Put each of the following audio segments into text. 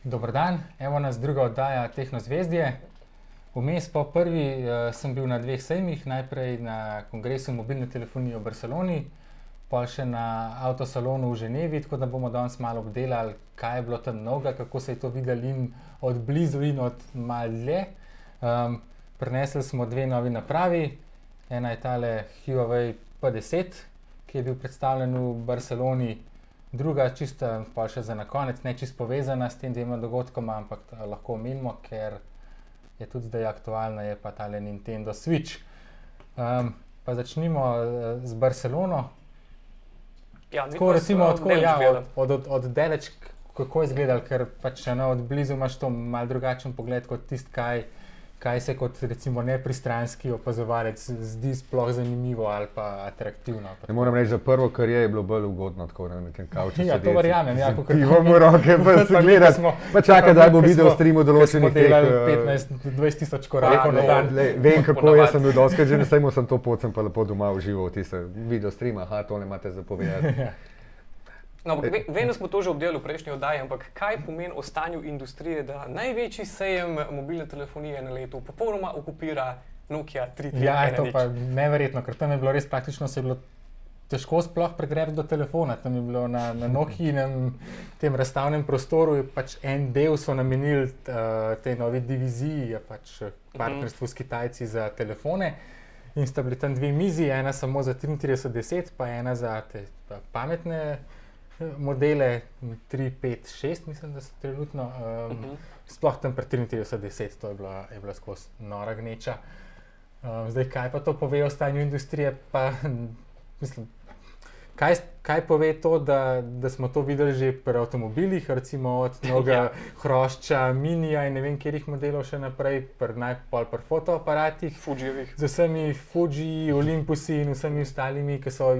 Dober dan, evo nas druga oddaja Tehnozvezdje. Vmes po prvi sem bil na dveh sejmih, najprej na kongresu mobilne telefonije v Barceloni, pol še na avtosalonu v Ženevi, tako da bomo danes malo obdelali, kaj je bilo tam novega, kako se je to videli in od blizu in od malo dlje. Prinesli smo dve novi napravi, ena je tale Huawei P10, ki je bil predstavljen v Barceloni, druga čista, pa še za na konec, ne čisto povezana s tem dvema dogodkoma, ampak lahko omenimo, ker je tudi zdaj aktualna, je pa tale Nintendo Switch. Pa začnimo z Barcelono. Ja, tako recimo od daleč, kako je izgledalo, ker pač od blizu imaš to malo drugačen pogled kot tisti, kaj se kot recimo nepristranski opazovalec zdi sploh zanimivo ali pa atraktivno. Ne moram reči, da prvo, kar je bilo bolj ugodno, tako na nekem kavču sedeti. Ja, to verjamem. Ja, pivom v roke, pa se gledati, pa čakaj, da bo video streamu določenih teh. Smo delali 15-20 tisoč korakov na dan. Vem, kako jaz sem bil doskrat, že ne sejmo sem to pot, sem pa lepo doma užival v tiste video streama, tole imate za povedati. No, vem, da smo to že obdelali v prejšnji oddaji, ampak kaj pomeni o stanju industrije, da največji sejem mobilne telefonije na letu popolnoma okupira Nokia 3310? Ja, to pa neverjetno, ker tam je bilo res praktično, se je bilo težko sploh pregrebati do telefona. Tam je bilo na Nokijinem tem razstavnem prostoru, pač en del so namenili tej novi diviziji, pač partnerstvu s Kitajci za telefone. In sta bili tam dve mizi, ena samo za 3310, pa ena za te pametne modele 3, 5, 6, mislim, da so trenutno. Sploh tam pri 3310, to je bila skozi nora gneča. Zdaj, kaj pa to pove o stanju industrije? Pa, mislim, kaj pove to, da smo to videli že pri avtomobilih, recimo od novega hrošča, minija in ne vem, katerih modelov še naprej, najpol pri fotoaparatih, Fujijevih. Z vsemi Fuji, Olympusi in vsemi ostalimi, ki so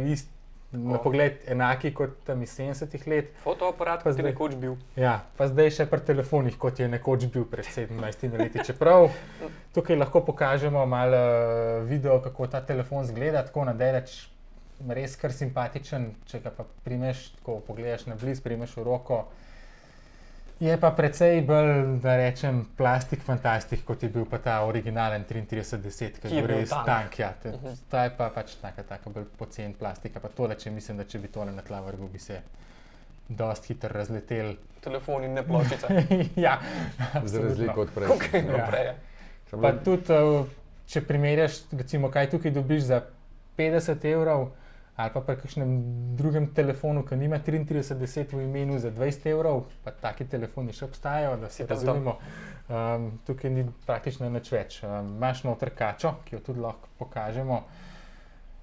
na pogled enaki kot tam iz 70-ih let. Fotoaparat, kot je nekoč bil. Ja, pa zdaj še pri telefonih, kot je nekoč bil pred 17 leti. Čeprav tukaj lahko pokažemo malo video, kako ta telefon zgleda, tako na daleč, res kar simpatičen, če ga pa primeš, ko pogledaš na blizu, primeš v roko. Je pa precej bolj, da rečem, plastik fantastik, kot je bil pa ta originalen 3310, ki je bil res tank. Ja. Ta je pa pač taka bolj pocen plastika. Pa tole, če mislim, da če bi tole na tla vrgel, bi se dosti hitro razletel. Telefon in ne pločica. Ja, za razliko od prej. Okay, naprej. Ja. Pa tudi, če primerjaš, recimo, kaj tukaj dobiš za 50 evrov, ali pa pri kakšnem drugem telefonu, ki nima 3310 v imenu za 20 evrov, pa taki telefoni še obstajajo, da se razumemo. Tukaj ni praktično nič več. Imaš noter kačo, ki jo tudi lahko pokažemo.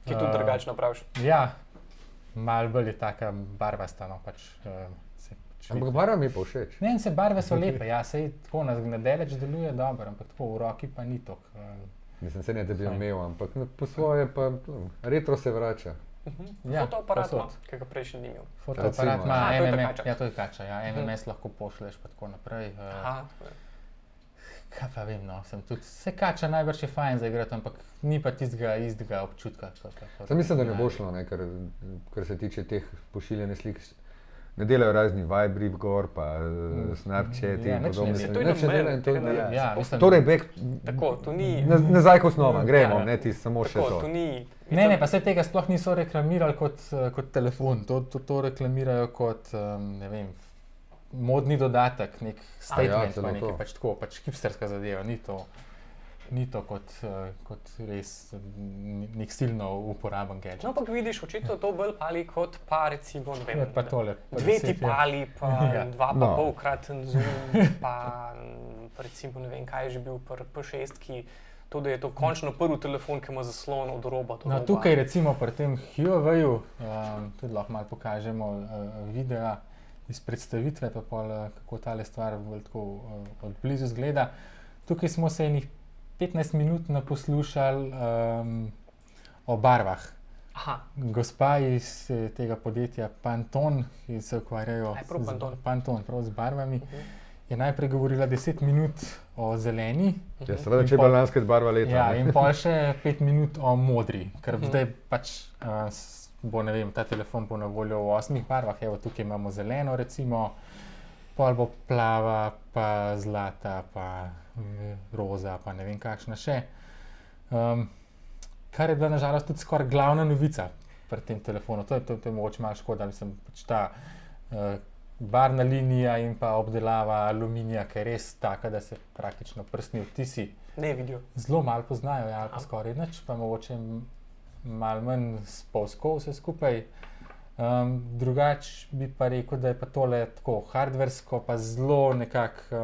Ki tudi drugačno praviš. Ja, malo bolj je taka barvasta, no pač. Ampak barva mi pa všeč. Ne, se barve so lepe, ja, sej tako na daleč deluje dobro, ampak tako v roki pa ni toliko. Mislim, se ne, da bi jo imel, ampak po svoje pa retro se vrača. Ja, fotoaparat ima, ki ga prej še ni imel. Fotoaparat ima MMS, ja, to je kača, ja, MMS lahko pošleš pa tako naprej. Kaj pa vem, no, vse kača najbrž je fajn za igrati, ampak ni pa istega občutka. Mislim, da ne bo šlo, ne, kar se tiče teh pošiljene slik. Ne delajo razni Vibri gor, pa Snapchat in podobne. To je namen. Torej, tako, to ni... Nazaj k osnovam, gremo, ne ti samo še to. Ne, pa vse tega sploh niso reklamirali kot telefon. To reklamirajo kot, ne vem, modni dodatek, nek statement, nekaj pač tako, pač hipsterska zadeva, ni to kot res nek silno uporaben gadget. No, ampak vidiš, očitno to bolj pali kot pa recimo, ne vem, pa tole, dve tipali, pa dva pa polkraten zoom, pa recimo ne vem, kaj je že bil P6-ki, to, da je to končno prvi telefon, ki ima zaslon od roba do roba. No, tukaj recimo pri tem Huawei-u, tudi lahko malo pokažemo videa iz predstavitve, pa pol, kako tale stvar bolj tako od blizu zgleda. Tukaj smo se enih 15 minut naposlušali o barvah. Aha. Gospa iz tega podjetja Pantone, ki se ukvarjajo Pantone. Pantone, prav z barvami, je najprej govorila 10 minut o zeleni. Ja, seveda, če je bila lanska barva leta. Ja, in pol še 5 minut o modri, ker zdaj pač bo, ne vem, ta telefon bo na voljo v 8 barvah. Evo, tukaj imamo zeleno, recimo, pol bo plava, pa zlata, pa roza, pa ne vem kakšna še. Kar je bila nažalost tudi skoraj glavna novica pri tem telefonu. To je mogoče malo škoda, mislim, pač ta barvna linija in pa obdelava aluminija, ki je res taka, da se praktično prstni odtisi ne vidijo. Zelo malo poznajo, ja, ali pa skoraj nič, pa mogoče malo manj spolzko vse skupaj. Drugač bi pa rekel, da je pa tole tako hardversko, pa zelo nekako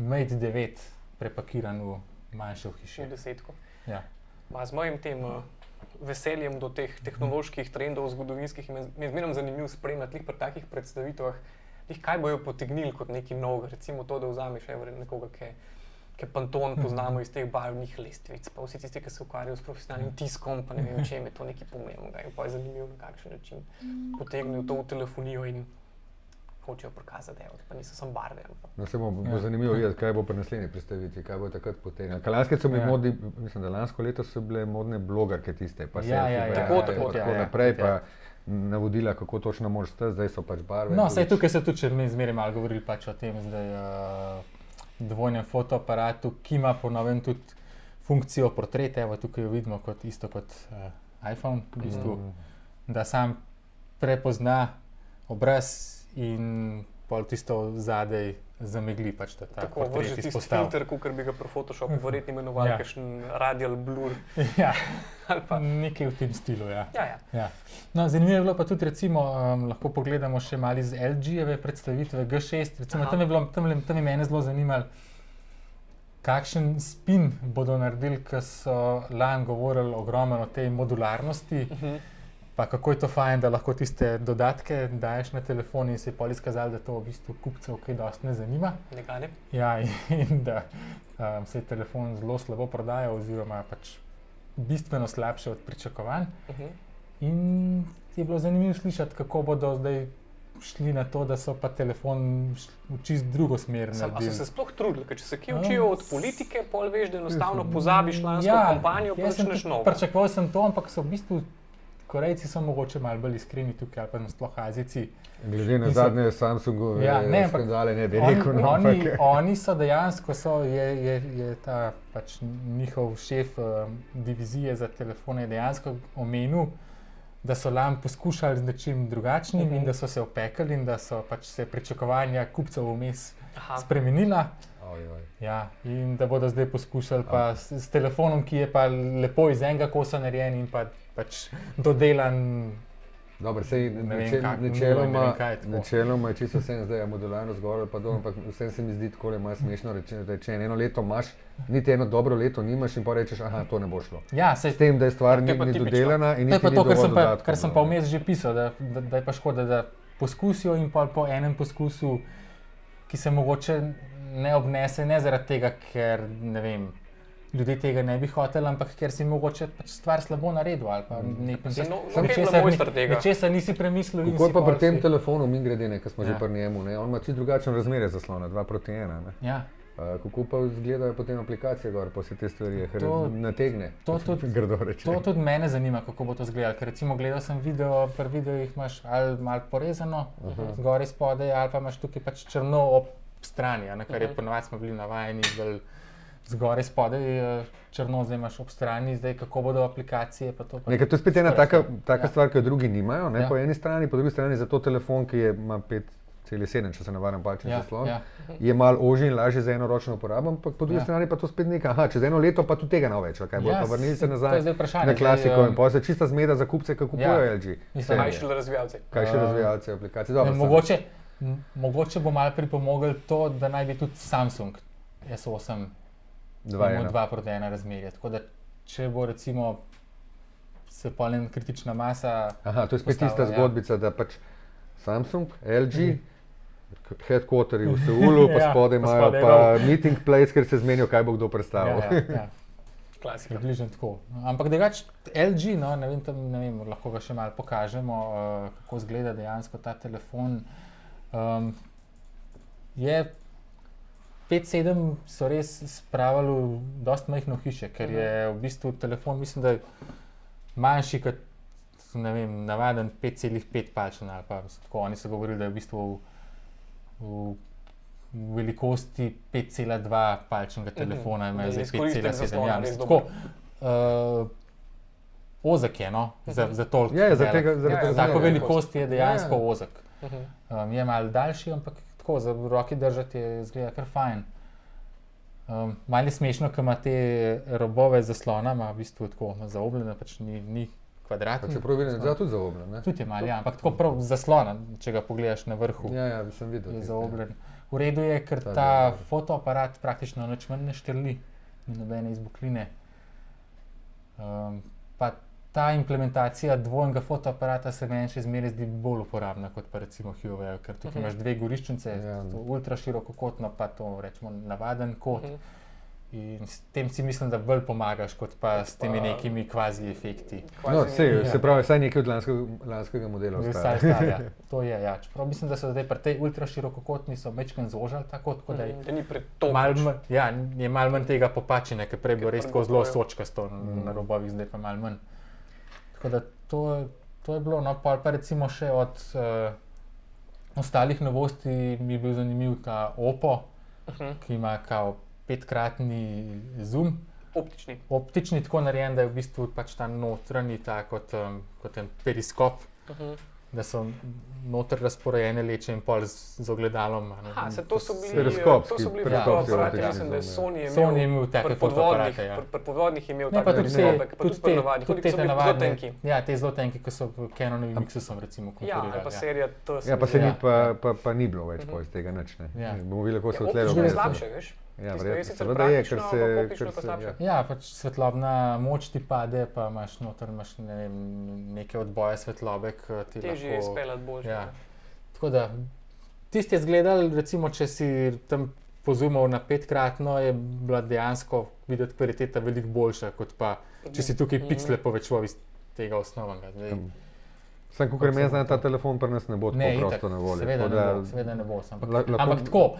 Mate 9 prepakiran v manjšo hišo. V desetko. Ja. Z mojim tem veseljem do teh tehnoloških trendov, zgodovinskih, mi je zmeraj zanimivo spremljati pri takih predstavitvah, kaj bojo potegnili kot neki nov, recimo to, da vzameš nekoga, ki Pantone poznamo iz teh barvnih lestvic, pa vsi tisti, ki se ukvarjajo s profesionalnim tiskom, pa ne vem, čem je to nekaj pomembnega in pa je zanimivo, na kakšen način potegnejo to v telefonijo in hočejo prikazati, pa niso samo barve. No, se bo zanimivo videti, kaj bo pri naslednji predstavitvi, kaj bo takrat potegnilo. Lanske so bili modni, mislim, da lansko leto so bile modne blogerke tiste, pa tako naprej, pa navodila, kako točno moraš stati, zdaj so pač barve. No, saj tukaj so tudi mi zmeraj malo govorili pač o tem zdaj dvojnem fotoaparatu, ki ima po novem tudi funkcijo portreta, evo tukaj jo vidimo isto kot iPhone, v bistvu, da sam prepozna obraz in pol tisto zadaj zamegli pač ta tako, portret izpostav. Tako, vrži tisti filter, kakor bi ga pri Photoshopu verjetno imenovali, kakšen radial blur. Ja, nekaj v tem stilu, ja. Ja. No, zanimivo je bilo pa tudi, recimo, lahko pogledamo še malo iz LG-jeve predstavitve G6, recimo, tam je mene zelo zanimalo, kakšen spin bodo naredili, ker so lani govorili ogromno o tej modularnosti, pa kako je to fajn, da lahko tiste dodatke daješ na telefon in se je pol izkazalo, da to v bistvu kupcev kaj dosti ne zanima. Nekaj. Ja, in da se je telefon zelo slabo prodajal oziroma pač bistveno slabše od pričakovanj. In je bilo zanimivo slišati, kako bodo zdaj šli na to, da so pa telefon v čist drugo smer naredili. A so se sploh trudili, ker če se kje učijo od politike, pol veš, da enostavno pozabiš lansko kampanjo, pa začneš novo. Pričakoval sem to, ampak so v bistvu Korejci so mogoče malo bolj iskreni tukaj, ali pa nasploh Azijci. Glede na zadnje Samsungove skandale, ne bi rekel. Oni so dejansko, je ta pač njihov šef divizije za telefone dejansko omenil, da so lani poskušali z nečim drugačnim in da so se opekali in da so pač se pričakovanja kupcev vmes spremenila. Ja, in da bodo zdaj poskušali pa s telefonom, ki je pa lepo iz enega kosa narejen in pač dodelan. Dobro, sej načeloma je čisto vsem zdaj modularno zgoraj pa dol, ampak vsem se mi zdi takole malo smešno reči, eno leto imaš, niti eno dobro leto nimaš in pa rečeš, aha, to ne bo šlo. Ja, s tem, da je stvar ni dodelana in niti ni dovolj dodatkov. Kar sem pa vmes že pisal, da je pa škoda, da poskusijo in pa po enem poskusu, ki se mogoče ne obnese, ne zaradi tega, ker ne vem, ljudje tega ne bi hoteli, ampak ker si mogoče pač stvar slabo naredil ali pa nečesa nisi premislil. Kako je pa pri tem telefonu, mimogrede, ko smo že pri njemu, on ima čisto drugačen razmerje zaslona, 2:1. Ja. Kako pa izgledajo potem aplikacije gor, pa vse te stvari, ker nategne, grdo reči. To tudi mene zanima, kako bo to izgledalo, ker recimo gledal sem video, pri videojih imaš ali malo porezano, zgoraj spodaj, ali pa imaš tukaj pač črno ob strani, na kar je ponovadi smo bili navajeni zgoraj spodaj črno, zdaj imaš ob strani, zdaj kako bodo aplikacije pa to. Nekaj, to je spet ena taka stvar, ki jo drugi nimajo, po eni strani, po drugi strani za to telefon, ki ima 5,7, če se navaram palčen zaslon, je malo ožji in lažje za enoročno uporabo, ampak po drugi strani pa to spet nekaj, čez eno leto pa tudi tega ne več, kaj bo, pa vrnili se nazaj na klasiko in pa se čista zmeda za kupce, ki kupujejo LG. Kaj še razvijalce? Kaj še razvijalce aplikacij? Mogoče bo malo pripomogel to, da naj bi tudi Samsung S8 imel 2:1 razmerje. Tako da, če bo recimo se polna kritična masa. Aha, to je spet tista zgodbica, da pač Samsung, LG, headquarteri v Seulu, pa spodaj imajo pa meeting place, ker se zmenijo, kaj bo kdo predstavil. Klasika. Približno tako. Ampak drugače LG, ne vem, lahko ga še malo pokažemo, kako izgleda dejansko ta telefon. je 5-7 so res spravili v dosti majhno hiše, ker je v bistvu telefon, mislim, da je manjši kot, ne vem, navaden 5,5 palčen ali pa tako. Oni so govorili, da je v bistvu v velikosti 5,2 palčnega telefona, imajo zdaj 5,7. Ja, mislim, tako. Ozek je, no, za toliko. Za tako velikost je dejansko ozek. Je malo daljši, ampak tako, za roki držati je zgleda kar fajn. Malo je smešno, ker ima te robove zaslona, ima v bistvu tako zaobljene, pač ni kvadratni. Čeprav vidim, da je tudi zaobljen, ne? Tudi je malo, ja, ampak tako prav zaslona, če ga pogledaš na vrhu. Ja, bi sem videl. Je zaobljen. V redu je, ker ta fotoaparat praktično nič manj ne štrli, ni nobene izbokline. Pa ta implementacija dvojnega fotoaparata se meni še zmeraj zdi bolj uporabna kot pa recimo Huawei, ker tukaj imaš dve goriščnice, ultra širokokotno, pa to rečemo navaden kot. In s tem si mislim, da bolj pomagaš, kot pa s temi nekimi kvazi efekti. No, se pravi, vsaj nekaj od lanskega modela ostaja. Vsaj ostaja, to je, ja. Čeprav mislim, da so zdaj pri tej ultra širokokotni so mečken zožali tako, da je ni pretopnič. Ja, je malo manj tega popačine, ker prej bilo res tako zelo sočkasto na robovih, zdaj pa malo manj. Tako da to je bilo, no, pa recimo še od ostalih novosti mi je bil zanimiv ta Oppo, ki ima kao 5-kratni zoom. Optični, tako narejen, da je v bistvu pač ta notranji kot en periskop, da so noter razporejene leče in pol z ogledalom. To so bili fotoaparati, mislim, da je Sony imel take fotoaparate. Pri podvodnih je imel take periskope, pa tudi pri navadnih, tudi so bili zelo tenki. Ja, te zelo tenki, ki so Canonovim Mixusom recimo konkurirali. Ja, pa serija T. Ja, pa ni bilo več iz tega nič, ne. Bomo videli, kako se odlelo. Optično je slabše, veš? Ja, seveda je, ker se... Ja, pač svetlobna moč ti pade, pa imaš noter neke odboje svetlobe, ki ti lahko... Težje je izpeljati boljše. Ja. Tako da, tisti je zgledal, recimo, če si tam pozumal na 5-kratno, je bila dejansko videti kvaliteta veliko boljša, kot pa, če si tukaj piksle povečoval iz tega osnovnega. Sam, kakor meni zna, ta telefon pri nas ne bo tako prosto na voljo. Seveda ne bo. Ampak tako,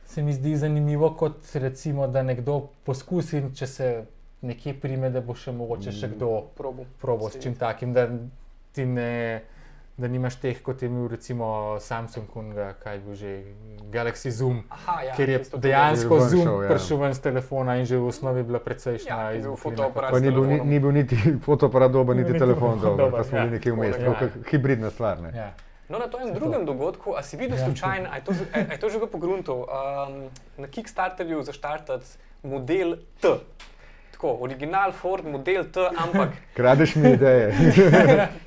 se mi zdi zanimivo, kot recimo, da nekdo poskusi, če se nekje prime, da bo še mogoče še kdo probal s čim takim, da ti da nimaš teh, kot je imel recimo Samsung, kaj bo že, Galaxy Zoom, ker je dejansko Zoom prišel ven z telefona in že v osnovi bila precejšnja izboljšava. Pa ni bil niti fotoaparat dober, niti telefon dober, pa smo bili nekje vmes, hibridna stvar, ne. No, na tem drugem dogodku, a si videl slučajno, a je to že ga pogruntal, na Kickstarterju zaštartati model T. Tako, original Ford model T, ampak... Kradeš mi ideje.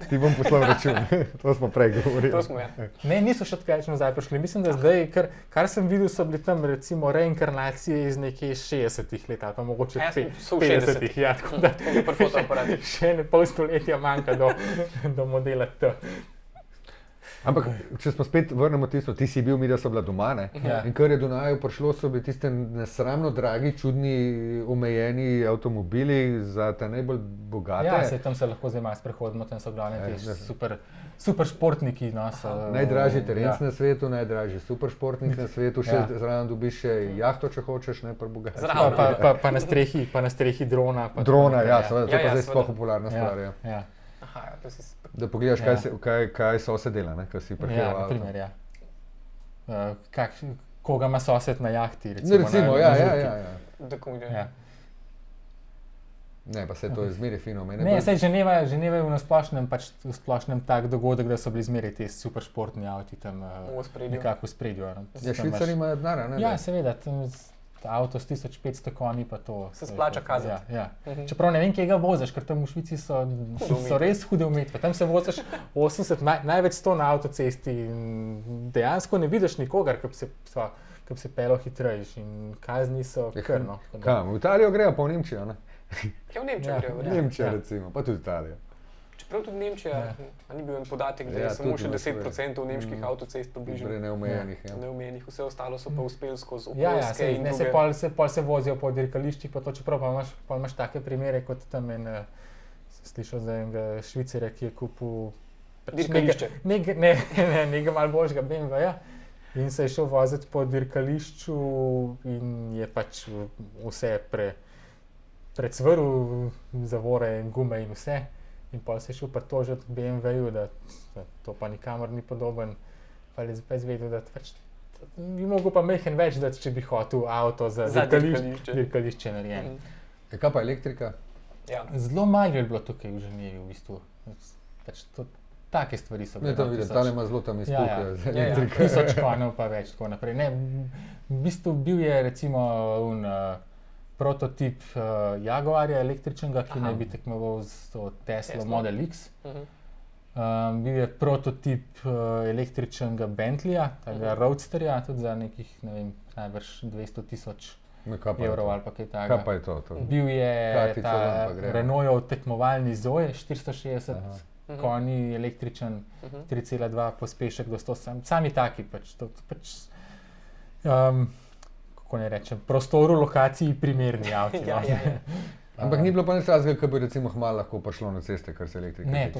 Ti bom poslal račun. To smo prej govorili. To smo, ja. Ne, niso še tako nazaj prišli. Mislim, da zdaj, kar sem videl, so bili tam recimo reinkarnacije iz nekje 60-ih let, ali pa mogoče 50-ih. Ja, tako da še ne pol stoletja manjka do modela T. Ampak, če smo spet vrnemo tisto, ti si bil mi, da so bila doma, ne? Ja. In kar je do naju prišlo, so bili tiste nesramno dragi, čudni, omejeni avtomobili za te najbolj bogate. Ja, tam se lahko zdaj malo sprehodimo, tam so glavne te super športniki. No, najdražji terenc na svetu, najdražji super športnik na svetu, še zraven dobiš še jahto, če hočeš, ne, pa bogati. Pa na strehi drona. Drona, ja, seveda, to je pa zdaj sploh popularna stvar, ja. Da pogledaš, kaj sosed dela, kaj si prehiral. Ja, na primer, ja. Koga ima sosed na jahti, recimo. Ja. Ne, pa se to je zmeraj fino. Ne, saj Ženeva je v splošnem tak dogodek, da so bili zmeraj ti super športni avti tam nekako v spredju. Ja, Švicari imajo denarja, ne? Ja, seveda. Avto s 1500 konji pa to... Se splača kazati. Ja. Čeprav ne vem, kje ga voziš, ker tam v Švici so res hude omejitve. Tam se voziš 80, največ 100 na avtocesti in dejansko ne vidiš nikogar, ki bi se pelil hitrejš in kazni so krno. V Italijo grejo, pa v Nemčijo, ne? Ja, v Nemčijo grejo. Nemčija recimo, pa tudi Italija. Čeprav tudi Nemčija, ni bil en podatek, da je samo še 10% nemških avtocest približno. Neomejenih, vse ostalo so pa uspeli skozi okoljske in druge. Pol se vozijo po dirkališčih, pa to čeprav pa imaš take primere, kot tam slišal za enega Švicarja, ki je kupil dirkališče. Nekaj malo boljšega BMW-ja. In se je šel voziti po dirkališču in je pač vse precvrl, zavore in gume in vse. In pa se je šel pa tožiti BMW-ju, da to pa nikamor ni podoben. Pa je zdaj izvedel, da pač bi mogel pa mehen več, da če bi hotel avto za dirkališče narejen. Kaj pa elektrika? Ja. Zelo malo je bilo tukaj v Ženevi v bistvu. Pač take stvari so bile. Ne, to vidim, tale ima zelo tam izpukajo z elektriko. 1000 konjev pa več, tako naprej. Ne, v bistvu bil je recimo prototip Jaguarja električnega, ki naj bi tekmoval z Tesla Model X. Bil je prototip električnega Bentleyja, tega Roadsterja, tudi za nekih, ne vem, najbrž 200,000 evrov ali pa kaj takega. Kaj pa je to? Bil je ta Renaultov tekmovalni Zoe, 460 konji, električen, 3,2 pospešek do 100, sami taki pač. Kako ne rečem, prostoru, lokaciji primerni avti. Ampak ni bilo pa nič razloga, ko bi recimo hmalo lahko prišlo na ceste, kar se elektrike ne, tiče.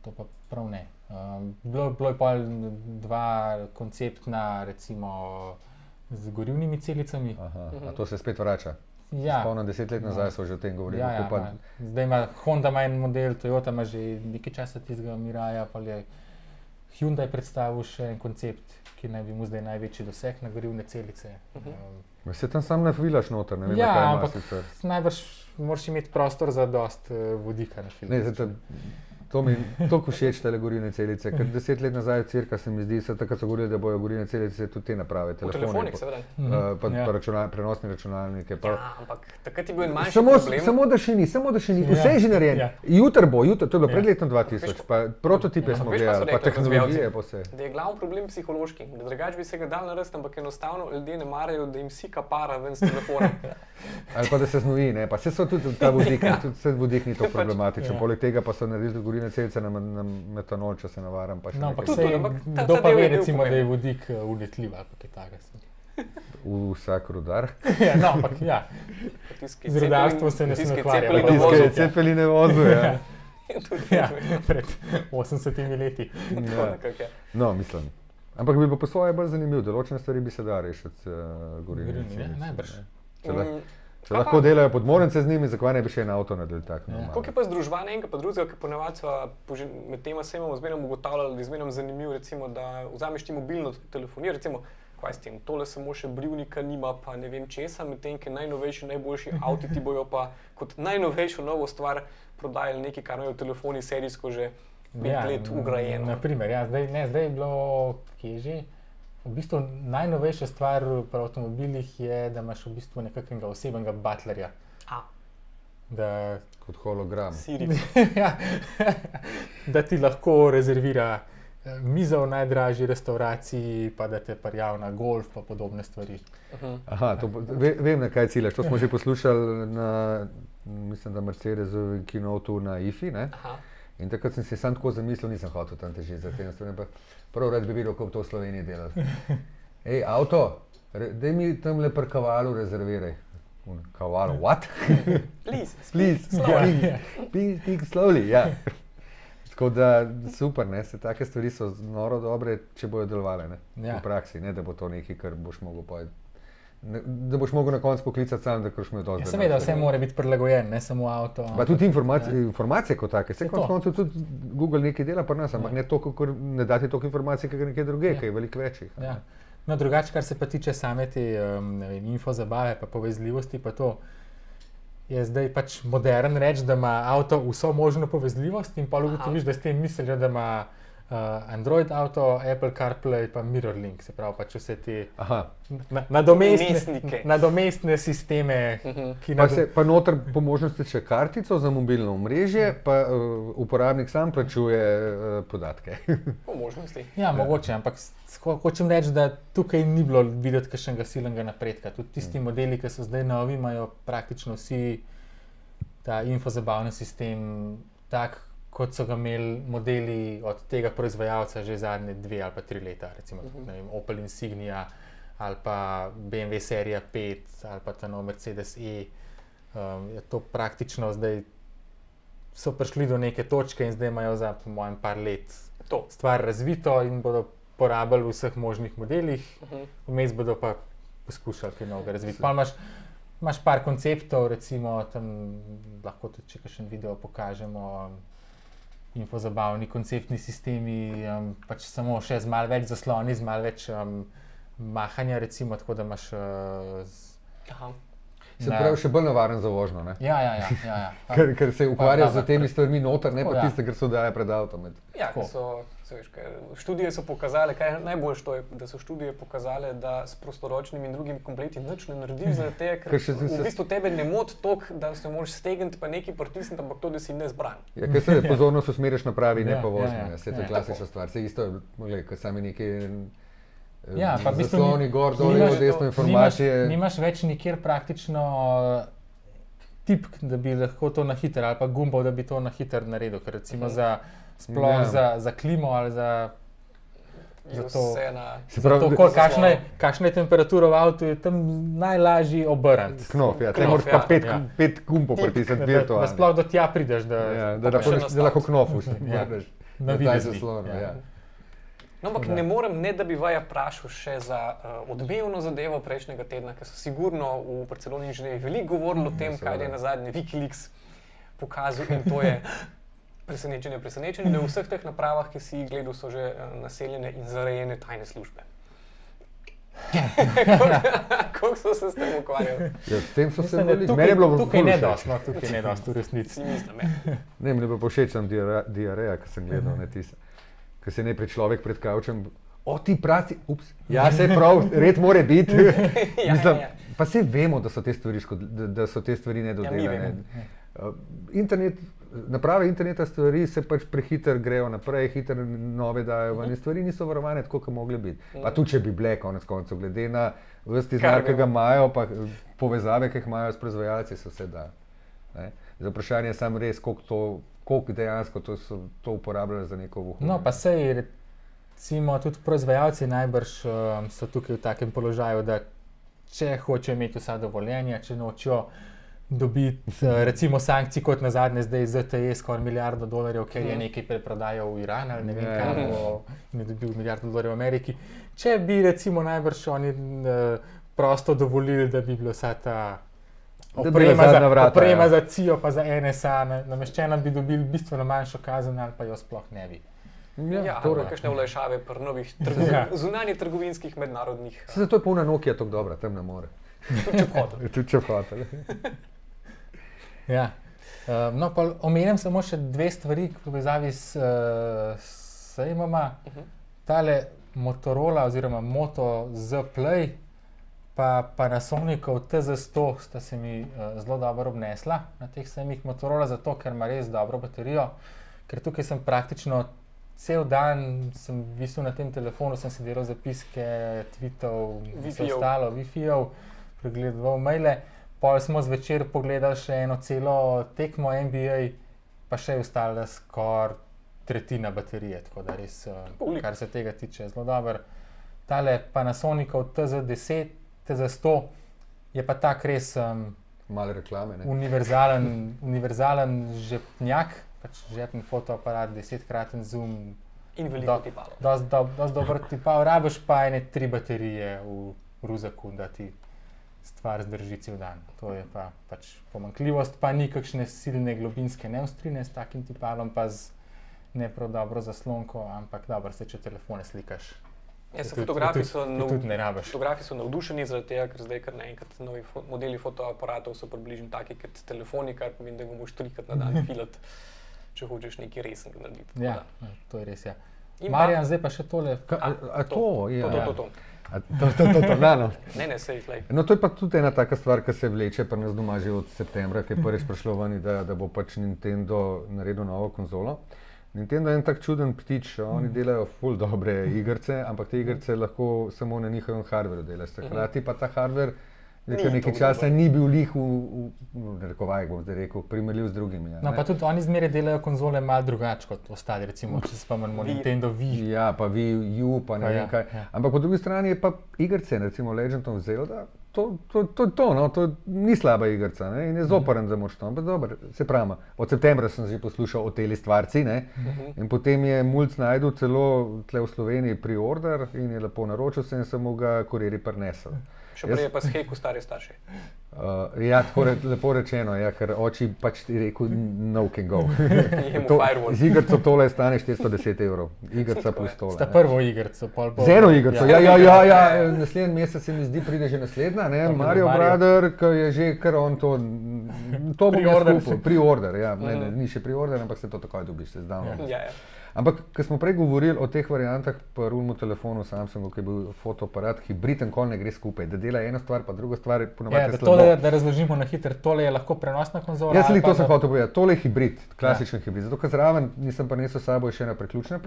to pa prav ne. Bilo je pa dva konceptna, recimo z gorivnimi celicami. A to se spet vrača? Ja. Spomnim, 10 let nazaj so že o tem govorili. Zdaj ima Honda en model, Toyota ima že nekaj časa tistega Miraja, pa je Hyundai predstavil še en koncept, ki naj bi mu zdaj največji doseg na gorivne celice. Se tam sam nafilaš noter, ne vem, ja, kaj ima ampak sicer. Najbrž moraš imeti prostor za dost vodika na filmu. To mi toliko všeč tele gorivne celice, ker 10 let nazaj cirka se mi zdi, takrat so govorili, da bojo gorivne celice tudi te naprave, telefoni, pa prenosni računalnike. Ja, ampak takrat je bil en manjši problem. Samo da še ni, vse je že narejeno. Jutri bo, to je bilo pred letom 2000, pa prototipe smo gledali, pa tehnologije pa vse. Da je glavni problem psihološki, da drugače bi se ga dal narediti, ampak enostavno ljudje ne marajo, da jim sika para ven s telefona. Ali pa da se znoji, ne, pa vse so tudi ta vodik, tudi vodik ni to problematičen, poleg tega pa so naredili gorivne celice na metanol, če se navaram. No, ampak kdo pa ve, recimo, da je vodik unetljiv ali pa kaj takega. Vsak rudar. No, ampak ja, z rudarstvom se ne sme ukvarjati. Tiskaj cepeline vozil, ja. Ja, pred 80 leti. No, mislim. Ampak bi bilo po svoje bolj zanimivo, določene stvari bi se da rešiti z gorivnimi celicami. Najbrž. Če lahko delajo podmornice z njimi, zakaj ne bi še en avto naredili tako? Koliko je pa združevanje enega pa drugega, ki ponavadi sva med tema semama zmeraj ugotavljali, da je zmeraj zanimivo, recimo, da vzameš ti mobilno telefonijo, recimo, kaj s tem, tole samo še brivnika nima, pa ne vem česa, medtem, ki najnovejši, najboljši avti ti bojo pa kot najnovejšo novo stvar prodajali nekaj, kar imajo telefoni serijsko že 5 let ugrajeno. Naprimer, ja, zdaj je bilo, kje že? V bistvu najnovejša stvar pri avtomobilih je, da imaš v bistvu nekakšnega osebnega butlerja. Kot hologram. Ja, da ti lahko rezervira mizo v najdražji restavraciji, pa da te prijavi na golf pa podobne stvari. Aha, vem, na kaj ciljaš. To smo že poslušali na, mislim, da Mercedesu keynote na IFI, ne? In takrat sem se sam tako zamislil, nisem hotel tam težiti za tem stvarem, pa prav rad bi videl, kako to v Sloveniji delali. Ej, avto, daj mi tam le pri Kavalu rezerviraj. Kavalu, what? Please, slowly, ja. Tako da super, ne, se take stvari so noro dobre, če bojo delovale, ne, v praksi, ne, da bo to nekaj, kar boš mogel povedati. Da boš mogel na koncu poklicati sam, da kroš me dosti. Ja, seveda, vse mora biti prilagojen, ne samo avto. Pa tudi informacije kot take. Vse koncu tudi Google nekaj dela pri nas, ampak ne dati toliko informacij, kakor nekaj druge, ki je veliko večjih. Ja. No, drugače, kar se pa tiče same te infozabave pa povezljivosti, pa to je zdaj pač modern reči, da ima avto vso možno povezljivost in pa ugotoviš, da s tem mislijo, da ima Android Auto, Apple CarPlay pa MirrorLink, se pravi pač vse te nadomestne sisteme, ki pa noter po možnosti še kartico za mobilno omrežje, pa uporabnik sam plačuje podatke. Po možnosti. Ja, mogoče, ampak hočem reči, da tukaj ni bilo videti kakšnega silnega napredka. Tudi tisti modeli, ki so zdaj novi, imajo praktično vsi ta infozabavni sistem tak, kot so ga imeli modeli od tega proizvajalca že zadnje 2 ali pa 3 leta, recimo ne vem, Opel Insignia ali pa BMW serija 5 ali pa ta nov Mercedes E. Je to praktično zdaj so prišli do neke točke in zdaj imajo za, po mojem, par let stvar razvito in bodo porabili v vseh možnih modelih, vmes bodo pa poskušali kaj novega razviti. Pa imaš par konceptov, recimo tam lahko tudi, če kakšen video pokažemo, infozabavni konceptni sistemi, pač samo še z malo več zasloni, z malo več mahanja, recimo, tako da imaš... Se pravi, še bolj navaren za vožnjo, ne? Ja. Ker se ukvarjajo z temi stvarmi noter, ne pa tiste, ker so daje pred avtom. Ja, študije so pokazale, kaj najboljše to je, da so študije pokazale, da s prostoročnimi in drugimi kompleti nič ne narediš zaradi tega, ker v bistvu tebe ne moti toliko, da se moraš stegniti pa nekaj pritisniti, ampak to, da si nezbran. Ja, ker se pozornost usmeriš napravi, ne pa vožnjo. Se to je klasična stvar. Se isto je, ker sami nekaj... Ja, pa v bistvu zasloni gor, dol, desno informacije. Nimaš več nikjer praktično tipk, da bi lahko to na hiter, ali pa gumbov, da bi to na hiter naredil, ker recimo za klimo ali za to, kakšna je temperatura v avtu, je tam najlažje obrniti. Knof, ja, te moraš pa 5 gumbov pritisniti virtualno. Da sploh do tja prideš, da lahko knof ušteš. Na videzni. No, ampak ne morem, ne da bi vaju vprašal še za odmevno zadevo prejšnjega tedna, ker so sigurno v Barceloni inženirji veliko govorili o tem, kaj je na zadnje Wikileaks pokazal in to je presenečenje, da v vseh teh napravah, ki si jih gledal, so že naseljene in zarejene tajne službe. Kako so se s tem ukvarjali? Ja, s tem so se veliko. Tukaj ne dost v resnici. Ne, meni je bilo všeč tam diareja, ki sem gledal, ne tisa. Ker se najprej človek pred kavčem, ti praci, ja, se prav, red more biti. Pa se vemo, da so te stvari nedodelane. Naprave interneta stvari se pač prehiter grejo naprej, hiter nove dajo ven, stvari niso varovane tako, kot mogle biti. Pa tudi, če bi bile, konec koncev, glede na vrsti znak, ki ga imajo, pa povezave, ki jih imajo s proizvajalci, se vse da. Za vprašanje je samo res, koliko dejansko to uporabljajo za neko vuho. No, pa sej, recimo, tudi proizvajalci najbrž so tukaj v takem položaju, da če hočejo imeti vsa dovoljenja, če nočejo dobiti, recimo, sankcij kot na zadnje zdaj ZTE skoraj $1 milijard, ker je nekaj preprodajal v Iran ali ne vem kaj, in je dobil $1 milijard v Ameriki. Če bi, recimo, najbrž oni prosto dovolili, da bi bila vsa ta oprema za CIO pa za NSA nameščena, bi dobili bistveno manjšo kazen ali pa jo sploh ne bi. Ja, kakšne olajšave pri novih zunanjih trgovinskih mednarodnih... Zato je polna Nokia tako dobra, tam ne more. Tudi če hotel. Ja. No, pa omenim samo še 2 stvari v povezavi s sejmoma. Tale Motorola oziroma Moto Z Play pa Panasonicov TZ100 sta se mi zelo dobro obnesla na teh sejmih. Motorola zato, ker ima res dobro baterijo, ker tukaj sem praktično cel dan sem visel na tem telefonu, sem si delal zapiske, tweetov, vse ostalo, Wi-Fi-ov, pregledoval maile. Pol smo zvečer pogledali še eno celo tekmo NBA, pa še je ostala skoraj tretjina baterije, tako da res, kar se tega tiče, zelo dober. Tale Panasonicov TZ10, TZ100 je pa tak res male reklame, ne? univerzalen žepnjak, pač žepni fotoaparat, 10-kraten zoom. In veliko tipalo. Dosti dobro tipalo, rabiš pa ene 3 baterije v ruzaku, da ti stvar zdrži cel dan. To je pa pač pomanjkljivost, pa ni kakšne silne globinske neostrine s takim tipalom, pa z ne prav dobro zaslonko, ampak dobro, se če telefone slikaš. Fotografi so navdušeni zaradi tega, ker zdaj kar naenkrat novi modeli fotoaparatov so približno taki kot telefoni, kar pomeni, da ga moraš 3-krat na dan filati, če hočeš nekaj resnega narediti. Ja, to je res, ja. Marjan, zdaj pa še tole. To. Ne, sej, glej. No, to je pa tudi ena taka stvar, ki se vleče pri nas doma že od septembra, ki je prvič prišlo ven, da bo pač Nintendo naredil novo konzolo. Nintendo je en tak čuden ptič, oni delajo ful dobre igrice, ampak te igrice lahko samo na njihovem hardwareu delaš. Hkrati pa ta hardware nekaj časa ni bil lih v narekovajih, bom zdaj rekel, primerljiv z drugimi. No, pa tudi oni zmeraj delajo konzole malo drugače kot ostali, recimo, če se spomnimo Nintendo Wii. Ja, pa Wii U, pa ne vem kaj. Ampak po drugi strani je pa igrice, recimo Legend of Zelda, to ni slaba igrica, ne? In je zoprn za močno. Se pravi, od septembra sem že poslušal o teli stvarci, in potem je Mulc najdel celo tle v Sloveniji pre-order in je lepo naročil se in sem mu ga kuriri prinesel. Še prej je pa s hejku stari starši. Ja, tako lepo rečeno, ja, ker oči pač ti rekel, no can go. Z igrico tole stane 410 €, igrica plus tole. Sta prvo igrico, pol bo. Z eno igrico, ja, naslednji mesec se mi zdi, pride že naslednja, ne, Mario Brother, ki je že kar on to bo skupaj, pre-order, ja, ne, ni še pre-order, ampak se to takoj dobiš, se zdavno. Ja. Ampak, ko smo prej govorili o teh variantah pri ulmu telefonu Samsungu, ki je bil fotoaparat, hibrid in kol ne gre skupaj, da dela ena stvar, pa druga stvar je ponovadi slabo. Da razložimo na hitro, tole je lahko prenosna konzola. Jaz to sem hotel povedati, tole je hibrid, klasičen hibrid, zato ker zraven nisem prinesel s sabo še ena priključna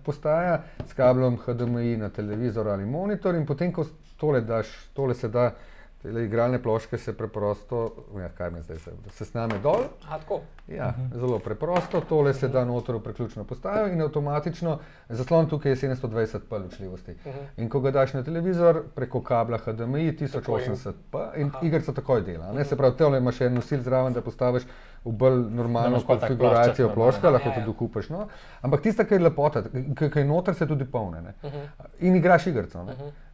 postaja s kablom HDMI na televizor ali monitor in potem, ko tole daš, tole se da, tele igralne ploške se preprosto, kaj me zdaj se sname dol. Tako? Ja, zelo preprosto, tole se da noter v priključno postajo in avtomatično, zaslon tukaj je 720p ločljivosti. In ko ga daš na televizor preko kabla HDMI 1080p in igrica takoj dela. Se pravi, tole imaš še en nosil zraven, da postaviš v bolj normalno konfiguracijo ploščka, lahko tudi dokupaš. No? Ampak tista, ki je lepota, ki je noter, se tudi polne. In igraš igrico.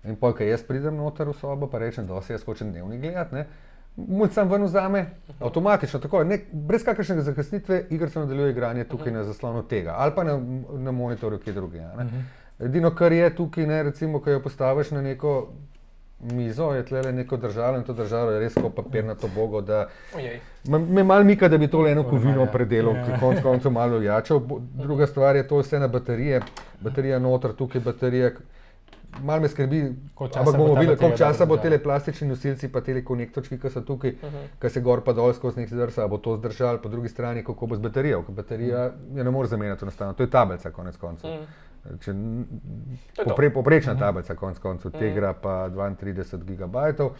In pol, ko jaz pridem noter v sobo, pa rečem, da se jaz hočem dnevnik gledati, Mulc sam ven vzame, avtomatično, tako, brez kakršnega zakasnitve, igrica nadaljuje igranje tukaj na zaslonu tega, ali pa na monitorju kje drugje. Edino, kar je tukaj, recimo, ko jo postaviš na neko mizo, je tlele neko držalo in to držalo je res kot papirnato bogo, da me malo mika, da bi tole eno kovino predelal, konec koncev malo jačal. Druga stvar je to vse na baterije, baterija noter, tukaj baterija. Malo me skrbi, ampak bomo videli, koliko časa bo tele plastični nosilci pa tele konektorčki, ki so tukaj, ki se gor pa dol skozi nek zdrsa, bo to zdržal, po drugi strani, kako bo z baterijo, ker baterija je ne more zamenjati enostavno, to je tablica konec koncev. Poprečna tablica konec koncev, Tegra pa 32 GB.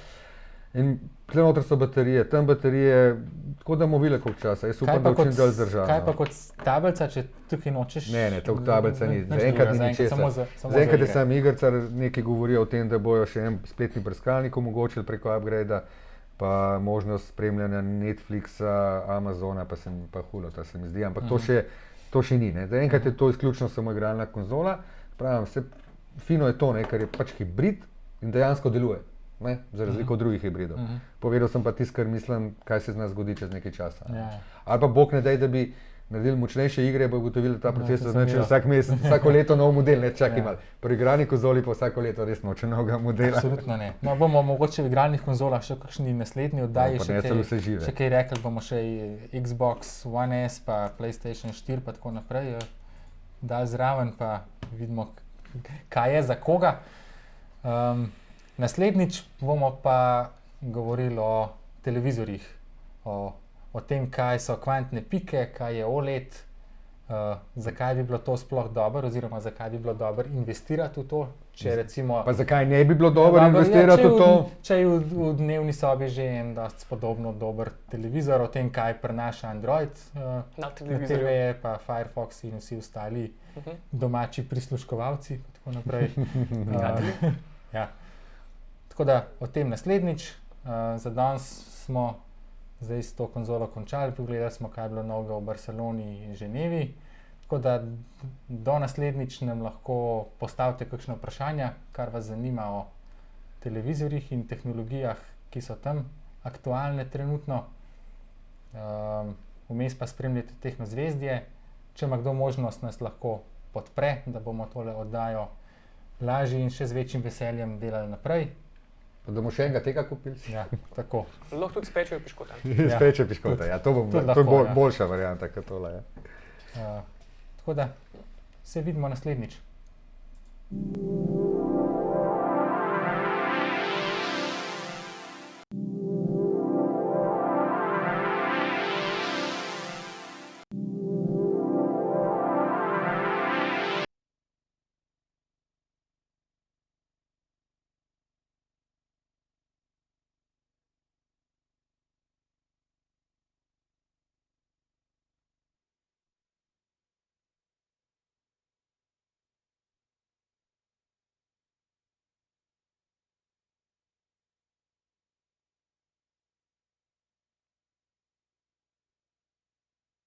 In tle noter so baterije, tam baterije, tako da bomo videli, koliko časa. Jaz upam, da bo čim dalj zdržalo. Kaj pa kot tablica, če tukaj nočeš? Ne, to tablica ni. Zaenkrat ni ničesar. Zaenkrat je sam igrcar, nekaj govorijo o tem, da bojo še en spletni brskalnik omogočili preko upgrade-a, pa možnost spremljanja Netflixa, Amazona, pa Hulota se mi zdi, ampak to še ni. Zaenkrat je to izključno samo igralna konzola. Pravim, fino je to, ker je pač hibrid in dejansko deluje. Za razliko od drugih hibridov. Povedal sem pa tisto, kar mislim, kaj se z nas zgodi čez nekaj časa. Ali pa bog ne daj, da bi naredili močnejše igre, bo ugotovili, da ta proces znači vsak mesec, vsako leto nov model, ne čakaj malo. Pri igralni konzoli pa vsako leto res noče novega modela. Absolutno ne. No, bomo mogoče v igralnih konzolah še kakšni naslednji oddaji še kaj rekli, bomo še Xbox One S pa PlayStation 4 pa tako naprej dali zraven, pa vidimo, kaj je za koga. Naslednjič bomo pa govorili o televizorjih, o tem, kaj so kvantne pike, kaj je OLED, zakaj bi bilo to sploh dobro, oziroma zakaj bi bilo dobro investirati v to. Pa zakaj ne bi bilo dobro investirati v to? Če je v dnevni sobi že en dosti spodobno dober televizor, o tem, kaj prinaša Android na TV-je, pa Firefox in vsi ostali domači prisluškovalci in tako naprej. Tako da o tem naslednjič. Za danes smo zdaj s to konzolo končali, pogledali smo, kaj je bilo novega v Barceloni in Ženevi. Tako da do naslednjič nam lahko postavite kakšno vprašanja, kar vas zanima o televizorjih in tehnologijah, ki so tam aktualne trenutno. Vmes pa spremljate Tehnozvezdje. Če ima kdo možnost, nas lahko podpre, da bomo tole oddajo lažje in še z večjim veseljem delali naprej. Pa da bomo še enega tega kupili? Ja, tako. Lahko tudi spečejo piškota. Spečejo piškota, ja, to je boljša varianta kot tole. Tako da se vidimo naslednjič.